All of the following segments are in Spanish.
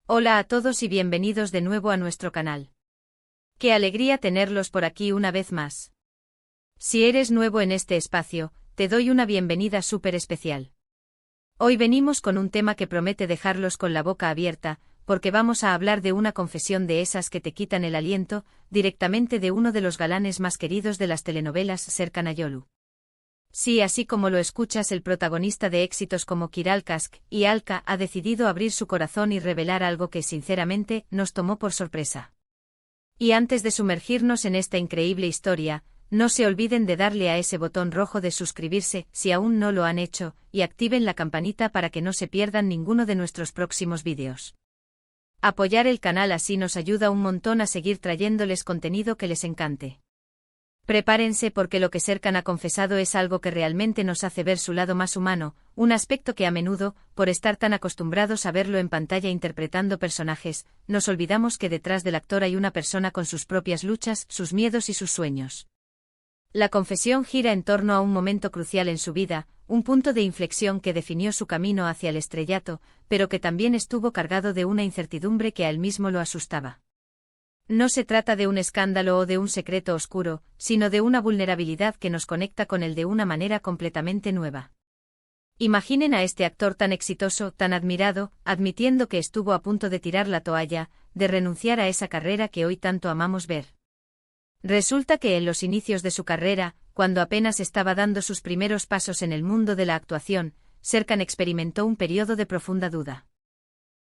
Hola a todos y bienvenidos de nuevo a nuestro canal. Qué alegría tenerlos por aquí una vez más. Si eres nuevo en este espacio, te doy una bienvenida súper especial. Hoy venimos con un tema que promete dejarlos con la boca abierta, porque vamos a hablar de una confesión de esas que te quitan el aliento, directamente de uno de los galanes más queridos de las telenovelas, Serkan Ayolu. Sí, así como lo escuchas, el protagonista de éxitos como Kiral Kask y Alka ha decidido abrir su corazón y revelar algo que sinceramente nos tomó por sorpresa. Y antes de sumergirnos en esta increíble historia, no se olviden de darle a ese botón rojo de suscribirse si aún no lo han hecho, y activen la campanita para que no se pierdan ninguno de nuestros próximos vídeos. Apoyar el canal así nos ayuda un montón a seguir trayéndoles contenido que les encante. Prepárense porque lo que Serkan ha confesado es algo que realmente nos hace ver su lado más humano, un aspecto que a menudo, por estar tan acostumbrados a verlo en pantalla interpretando personajes, nos olvidamos que detrás del actor hay una persona con sus propias luchas, sus miedos y sus sueños. La confesión gira en torno a un momento crucial en su vida, un punto de inflexión que definió su camino hacia el estrellato, pero que también estuvo cargado de una incertidumbre que a él mismo lo asustaba. No se trata de un escándalo o de un secreto oscuro, sino de una vulnerabilidad que nos conecta con él de una manera completamente nueva. Imaginen a este actor tan exitoso, tan admirado, admitiendo que estuvo a punto de tirar la toalla, de renunciar a esa carrera que hoy tanto amamos ver. Resulta que en los inicios de su carrera, cuando apenas estaba dando sus primeros pasos en el mundo de la actuación, Serkan experimentó un periodo de profunda duda.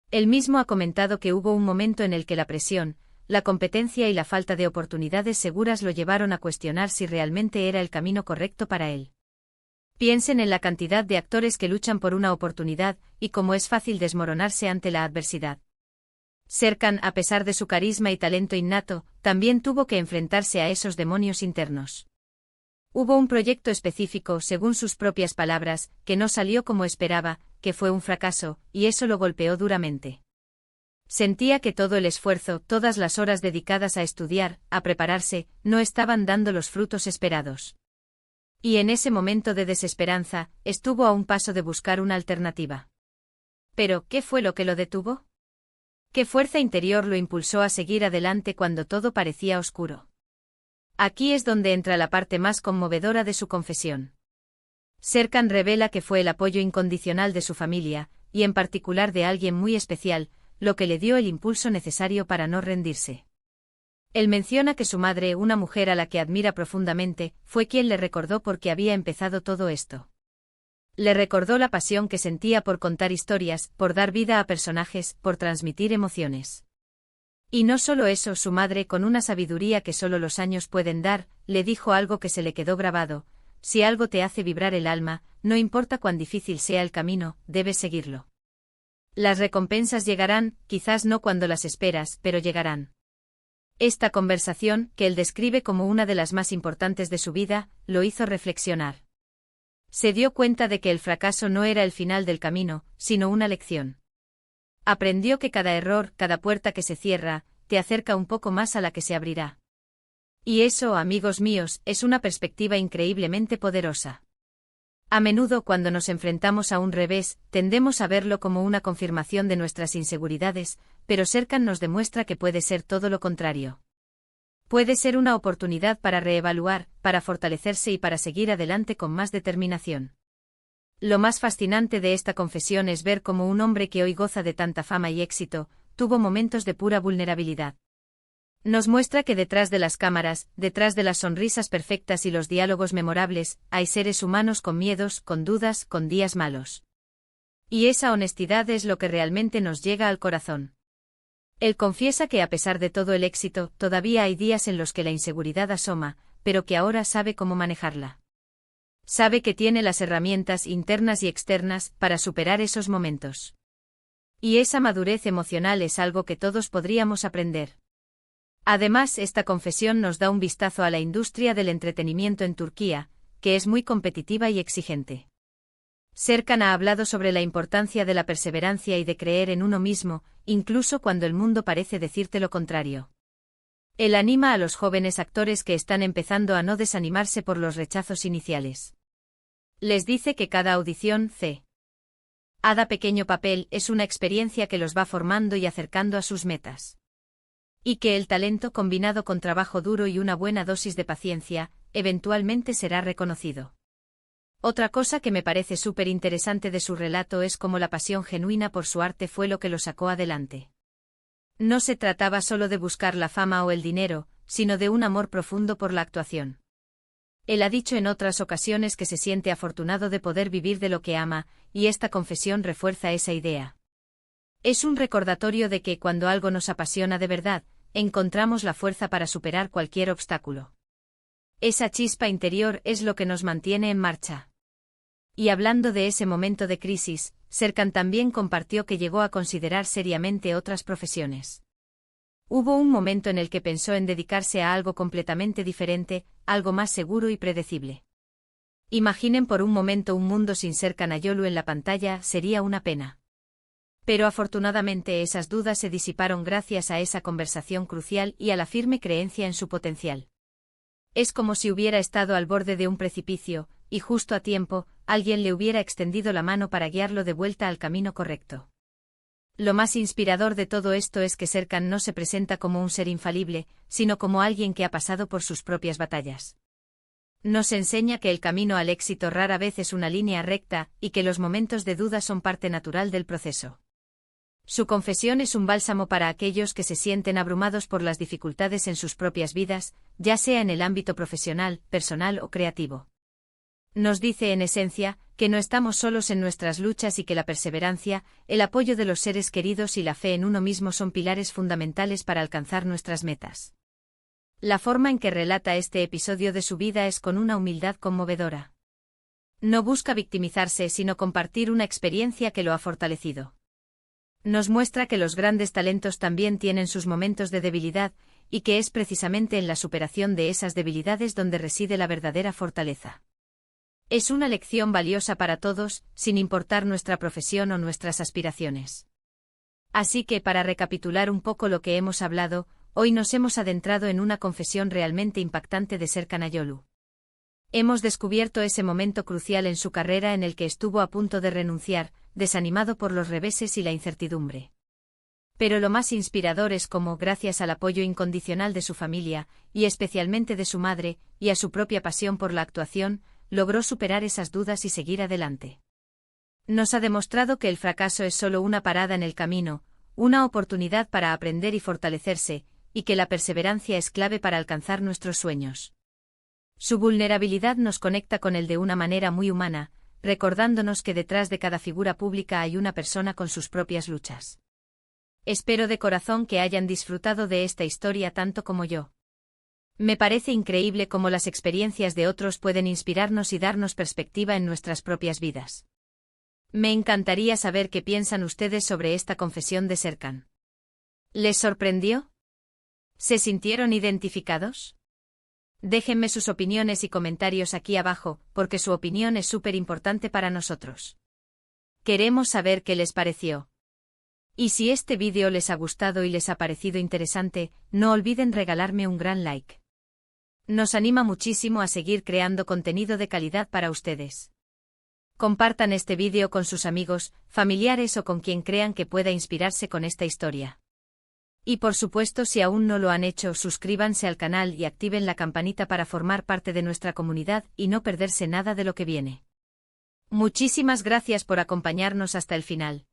Él mismo ha comentado que hubo un momento en el que la presión, la competencia y la falta de oportunidades seguras lo llevaron a cuestionar si realmente era el camino correcto para él. Piensen en la cantidad de actores que luchan por una oportunidad, y cómo es fácil desmoronarse ante la adversidad. Serkan, a pesar de su carisma y talento innato, también tuvo que enfrentarse a esos demonios internos. Hubo un proyecto específico, según sus propias palabras, que no salió como esperaba, que fue un fracaso, y eso lo golpeó duramente. Sentía que todo el esfuerzo, todas las horas dedicadas a estudiar, a prepararse, no estaban dando los frutos esperados. Y en ese momento de desesperanza, estuvo a un paso de buscar una alternativa. Pero, ¿qué fue lo que lo detuvo? ¿Qué fuerza interior lo impulsó a seguir adelante cuando todo parecía oscuro? Aquí es donde entra la parte más conmovedora de su confesión. Serkan revela que fue el apoyo incondicional de su familia, y en particular de alguien muy especial, lo que le dio el impulso necesario para no rendirse. Él menciona que su madre, una mujer a la que admira profundamente, fue quien le recordó por qué había empezado todo esto. Le recordó la pasión que sentía por contar historias, por dar vida a personajes, por transmitir emociones. Y no solo eso, su madre, con una sabiduría que solo los años pueden dar, le dijo algo que se le quedó grabado: si algo te hace vibrar el alma, no importa cuán difícil sea el camino, debes seguirlo. Las recompensas llegarán, quizás no cuando las esperas, pero llegarán. Esta conversación, que él describe como una de las más importantes de su vida, lo hizo reflexionar. Se dio cuenta de que el fracaso no era el final del camino, sino una lección. Aprendió que cada error, cada puerta que se cierra, te acerca un poco más a la que se abrirá. Y eso, amigos míos, es una perspectiva increíblemente poderosa. A menudo cuando nos enfrentamos a un revés, tendemos a verlo como una confirmación de nuestras inseguridades, pero Serkan nos demuestra que puede ser todo lo contrario. Puede ser una oportunidad para reevaluar, para fortalecerse y para seguir adelante con más determinación. Lo más fascinante de esta confesión es ver cómo un hombre que hoy goza de tanta fama y éxito, tuvo momentos de pura vulnerabilidad. Nos muestra que detrás de las cámaras, detrás de las sonrisas perfectas y los diálogos memorables, hay seres humanos con miedos, con dudas, con días malos. Y esa honestidad es lo que realmente nos llega al corazón. Él confiesa que a pesar de todo el éxito, todavía hay días en los que la inseguridad asoma, pero que ahora sabe cómo manejarla. Sabe que tiene las herramientas internas y externas para superar esos momentos. Y esa madurez emocional es algo que todos podríamos aprender. Además, esta confesión nos da un vistazo a la industria del entretenimiento en Turquía, que es muy competitiva y exigente. Serkan ha hablado sobre la importancia de la perseverancia y de creer en uno mismo, incluso cuando el mundo parece decirte lo contrario. Él anima a los jóvenes actores que están empezando a no desanimarse por los rechazos iniciales. Les dice que cada audición, Hada pequeño papel es una experiencia que los va formando y acercando a sus metas. Y que el talento combinado con trabajo duro y una buena dosis de paciencia, eventualmente será reconocido. Otra cosa que me parece súper interesante de su relato es cómo la pasión genuina por su arte fue lo que lo sacó adelante. No se trataba solo de buscar la fama o el dinero, sino de un amor profundo por la actuación. Él ha dicho en otras ocasiones que se siente afortunado de poder vivir de lo que ama, y esta confesión refuerza esa idea. Es un recordatorio de que cuando algo nos apasiona de verdad, encontramos la fuerza para superar cualquier obstáculo. Esa chispa interior es lo que nos mantiene en marcha. Y hablando de ese momento de crisis, Serkan también compartió que llegó a considerar seriamente otras profesiones. Hubo un momento en el que pensó en dedicarse a algo completamente diferente, algo más seguro y predecible. Imaginen por un momento un mundo sin Serkan Ayolu en la pantalla, sería una pena. Pero afortunadamente esas dudas se disiparon gracias a esa conversación crucial y a la firme creencia en su potencial. Es como si hubiera estado al borde de un precipicio, y justo a tiempo, alguien le hubiera extendido la mano para guiarlo de vuelta al camino correcto. Lo más inspirador de todo esto es que Serkan no se presenta como un ser infalible, sino como alguien que ha pasado por sus propias batallas. Nos enseña que el camino al éxito rara vez es una línea recta, y que los momentos de duda son parte natural del proceso. Su confesión es un bálsamo para aquellos que se sienten abrumados por las dificultades en sus propias vidas, ya sea en el ámbito profesional, personal o creativo. Nos dice en esencia, que no estamos solos en nuestras luchas y que la perseverancia, el apoyo de los seres queridos y la fe en uno mismo son pilares fundamentales para alcanzar nuestras metas. La forma en que relata este episodio de su vida es con una humildad conmovedora. No busca victimizarse sino compartir una experiencia que lo ha fortalecido. Nos muestra que los grandes talentos también tienen sus momentos de debilidad, y que es precisamente en la superación de esas debilidades donde reside la verdadera fortaleza. Es una lección valiosa para todos, sin importar nuestra profesión o nuestras aspiraciones. Así que para recapitular un poco lo que hemos hablado, hoy nos hemos adentrado en una confesión realmente impactante de Serkan Ayolu. Hemos descubierto ese momento crucial en su carrera en el que estuvo a punto de renunciar, desanimado por los reveses y la incertidumbre. Pero lo más inspirador es cómo, gracias al apoyo incondicional de su familia, y especialmente de su madre, y a su propia pasión por la actuación, logró superar esas dudas y seguir adelante. Nos ha demostrado que el fracaso es solo una parada en el camino, una oportunidad para aprender y fortalecerse, y que la perseverancia es clave para alcanzar nuestros sueños. Su vulnerabilidad nos conecta con él de una manera muy humana, recordándonos que detrás de cada figura pública hay una persona con sus propias luchas. Espero de corazón que hayan disfrutado de esta historia tanto como yo. Me parece increíble cómo las experiencias de otros pueden inspirarnos y darnos perspectiva en nuestras propias vidas. Me encantaría saber qué piensan ustedes sobre esta confesión de Serkan. ¿Les sorprendió? ¿Se sintieron identificados? Déjenme sus opiniones y comentarios aquí abajo, porque su opinión es súper importante para nosotros. Queremos saber qué les pareció. Y si este vídeo les ha gustado y les ha parecido interesante, no olviden regalarme un gran like. Nos anima muchísimo a seguir creando contenido de calidad para ustedes. Compartan este vídeo con sus amigos, familiares o con quien crean que pueda inspirarse con esta historia. Y por supuesto, si aún no lo han hecho, suscríbanse al canal y activen la campanita para formar parte de nuestra comunidad y no perderse nada de lo que viene. Muchísimas gracias por acompañarnos hasta el final.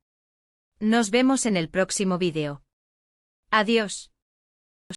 Nos vemos en el próximo vídeo. Adiós.